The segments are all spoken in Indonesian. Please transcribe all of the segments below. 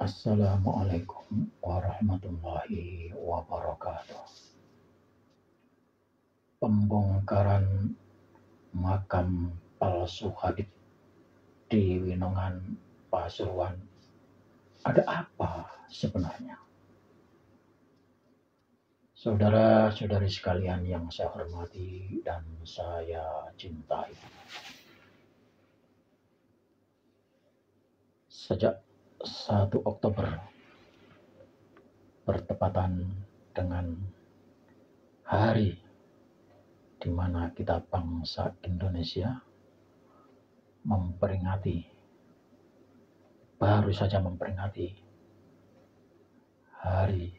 Assalamualaikum warahmatullahi wabarakatuh. Pembongkaran makam palsu Habib di Winongan, Pasuruan. Ada apa sebenarnya? Saudara-saudari sekalian yang saya hormati dan saya cintai. Sejak 1 Oktober bertepatan dengan hari di mana kita bangsa Indonesia baru saja memperingati hari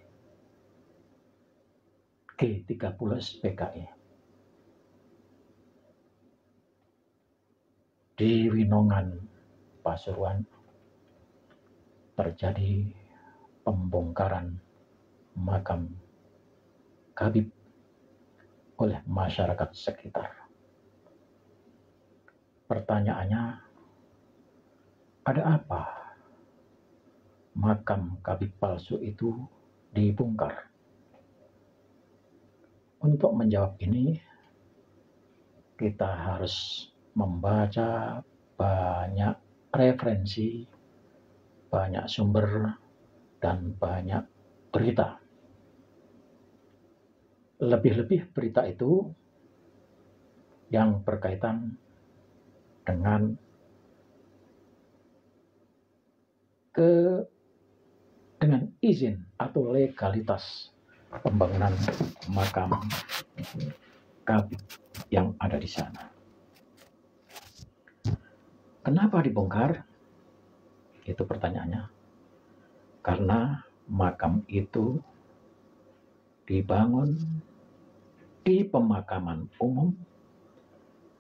ke-30 PKI. Di Winongan, Pasuruan terjadi pembongkaran makam Habib oleh masyarakat sekitar. Pertanyaannya, ada apa makam Habib palsu itu dibongkar? Untuk menjawab ini, kita harus membaca banyak referensi, banyak sumber, dan banyak berita. Lebih-lebih berita itu yang berkaitan dengan izin atau legalitas pembangunan makam Habib yang ada di sana. Kenapa dibongkar? Itu pertanyaannya. Karena makam itu dibangun di pemakaman umum,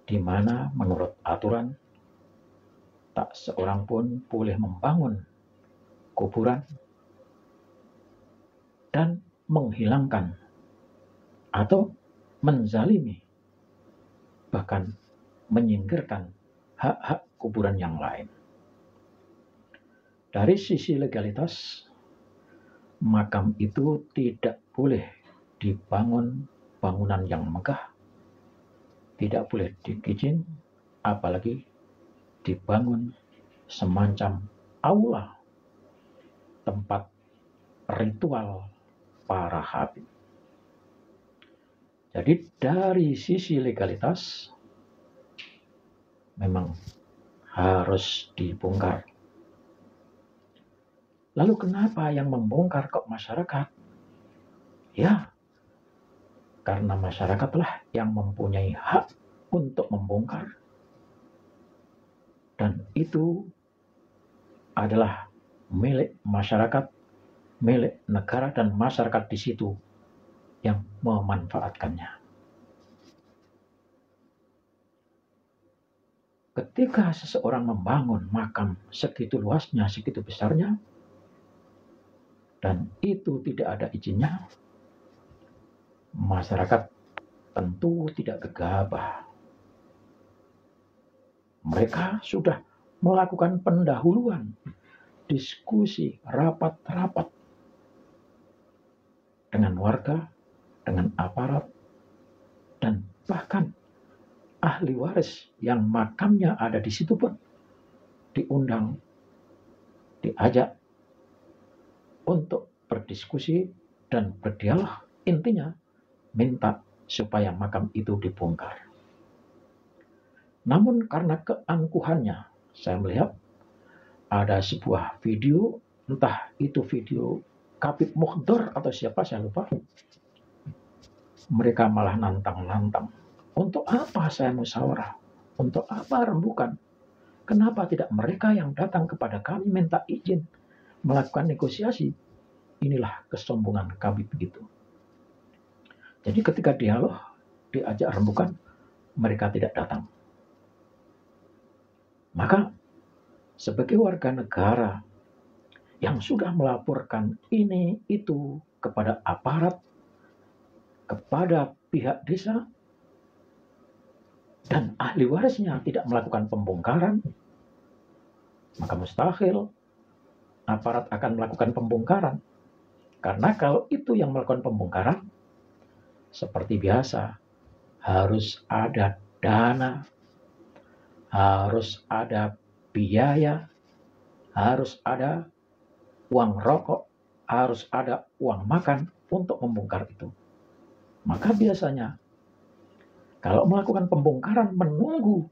di mana menurut aturan tak seorang pun boleh membangun kuburan dan menghilangkan atau menzalimi, bahkan menyingkirkan hak-hak kuburan yang lain. Dari sisi legalitas, makam itu tidak boleh dibangun bangunan yang megah, tidak boleh digijin, apalagi dibangun semacam aula tempat ritual para Habib. Jadi dari sisi legalitas memang harus dibongkar. Lalu kenapa yang membongkar kok masyarakat? Ya, karena masyarakatlah yang mempunyai hak untuk membongkar. Dan itu adalah milik masyarakat, milik negara, dan masyarakat di situ yang memanfaatkannya. Ketika seseorang membangun makam segitu luasnya, segitu besarnya, dan itu tidak ada izinnya, masyarakat tentu tidak gegabah. Mereka sudah melakukan pendahuluan, diskusi, rapat-rapat dengan warga, dengan aparat, dan bahkan ahli waris yang makamnya ada di situ pun diundang, diajak untuk berdiskusi dan berdialog. Intinya minta supaya makam itu dibongkar. Namun karena keangkuhannya, saya melihat ada sebuah video, entah itu video Habib Mukhdar atau siapa, saya lupa. Mereka malah nantang-nantang. Untuk apa saya musyawarah? Untuk apa rembukan? Kenapa tidak mereka yang datang kepada kami minta izin melakukan negosiasi? Inilah kesombongan Habib begitu. Jadi ketika dialog, diajak rembukan, mereka tidak datang. Maka sebagai warga negara yang sudah melaporkan ini itu kepada aparat, kepada pihak desa, dan ahli warisnya tidak melakukan pembongkaran, maka mustahil aparat akan melakukan pembongkaran. Karena kalau itu yang melakukan pembongkaran, seperti biasa, harus ada dana, harus ada biaya, harus ada uang rokok, harus ada uang makan untuk membongkar itu. Maka biasanya kalau melakukan pembongkaran menunggu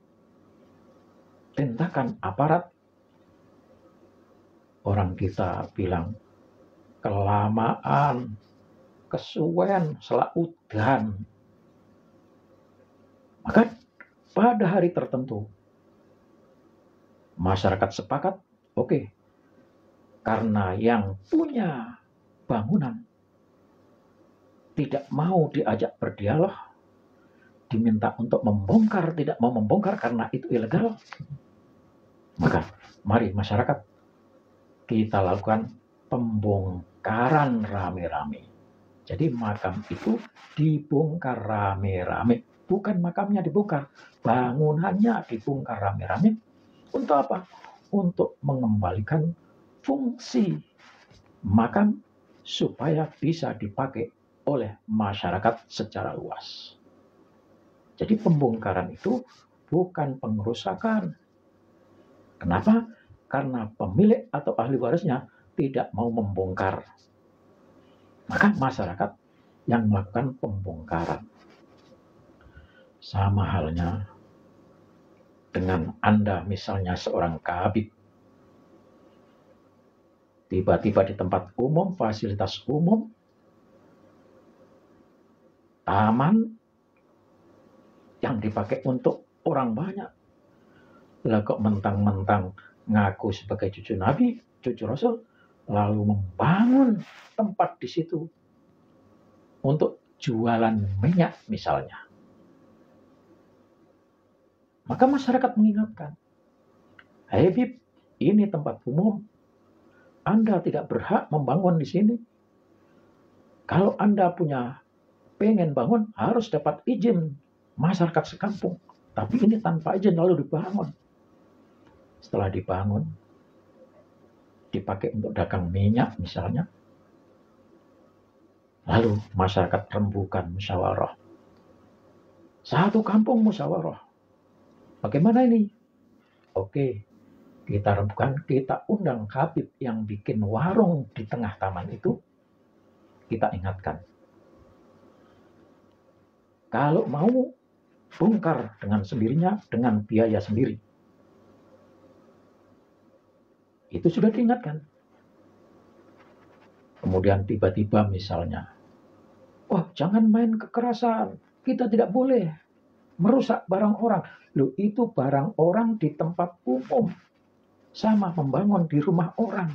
tindakan aparat, orang kita bilang kelamaan, kesuwen, selaudan. Maka pada hari tertentu masyarakat sepakat, oke, karena yang punya bangunan tidak mau diajak berdialog, diminta untuk membongkar, tidak mau membongkar karena itu ilegal, maka mari masyarakat kita lakukan pembongkaran rame-rame. Jadi makam itu dibongkar rame-rame, bukan makamnya dibongkar, bangunannya dibongkar rame-rame. Untuk apa? Untuk mengembalikan fungsi makam supaya bisa dipakai oleh masyarakat secara luas. Jadi pembongkaran itu bukan pengerusakan. Kenapa? Karena pemilik atau ahli warisnya tidak mau membongkar. Maka masyarakat yang melakukan pembongkaran. Sama halnya dengan Anda misalnya seorang kabid. Tiba-tiba di tempat umum, fasilitas umum, taman yang dipakai untuk orang banyak. Lah kok mentang-mentang ngaku sebagai cucu Nabi, cucu Rasul, lalu membangun tempat di situ untuk jualan minyak misalnya. Maka masyarakat mengingatkan, "Hei Bib, ini tempat umum. Anda tidak berhak membangun di sini. Kalau Anda pengen bangun, harus dapat izin masyarakat sekampung. Tapi ini tanpa izin lalu dibangun." Setelah dibangun, dipakai untuk dagang minyak misalnya. Lalu masyarakat rembukan musyawarah. Satu kampung musyawarah. Bagaimana ini? Oke, kita rembukan, kita undang kabid yang bikin warung di tengah taman itu. Kita ingatkan. Kalau mau bongkar dengan sendirinya, dengan biaya sendiri. Itu sudah diingatkan. Kemudian tiba-tiba misalnya, wah jangan main kekerasan, kita tidak boleh merusak barang orang. Loh itu barang orang di tempat umum, sama membangun di rumah orang.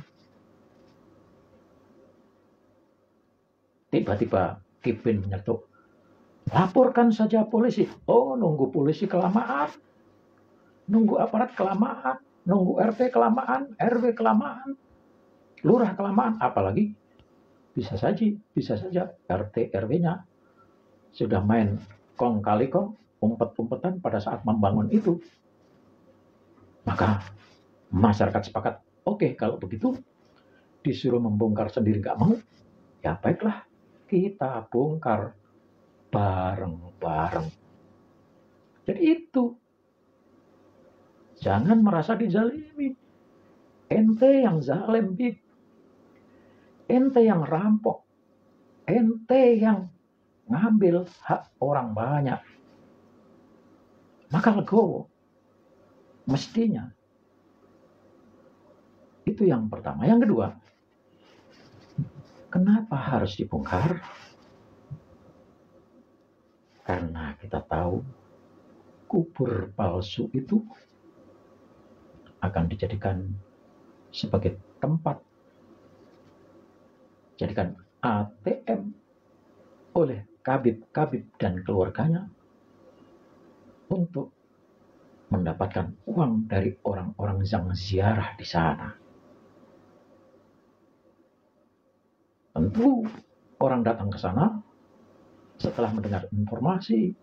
Tiba-tiba Kipin menyetuk, laporkan saja polisi. Oh nunggu polisi kelamaan, nunggu aparat kelamaan, nunggu RT kelamaan, RW kelamaan, lurah kelamaan, apalagi bisa saja RT RW-nya sudah main kong kali kong, umpet-umpetan pada saat membangun itu. Maka masyarakat sepakat, oke kalau begitu disuruh membongkar sendiri nggak mau, ya baiklah kita bongkar bareng-bareng. Jadi itu, jangan merasa dizalimi. Ente yang zalim, Bib. Ente yang rampok. Ente yang ngambil hak orang banyak. Maka legowo. Mestinya. Itu yang pertama. Yang kedua, kenapa harus dibongkar? Karena kita tahu kubur palsu itu akan dijadikan sebagai tempat, jadikan ATM oleh kabib-kabib dan keluarganya untuk mendapatkan uang dari orang-orang yang ziarah di sana. Tentu orang datang ke sana setelah mendengar informasi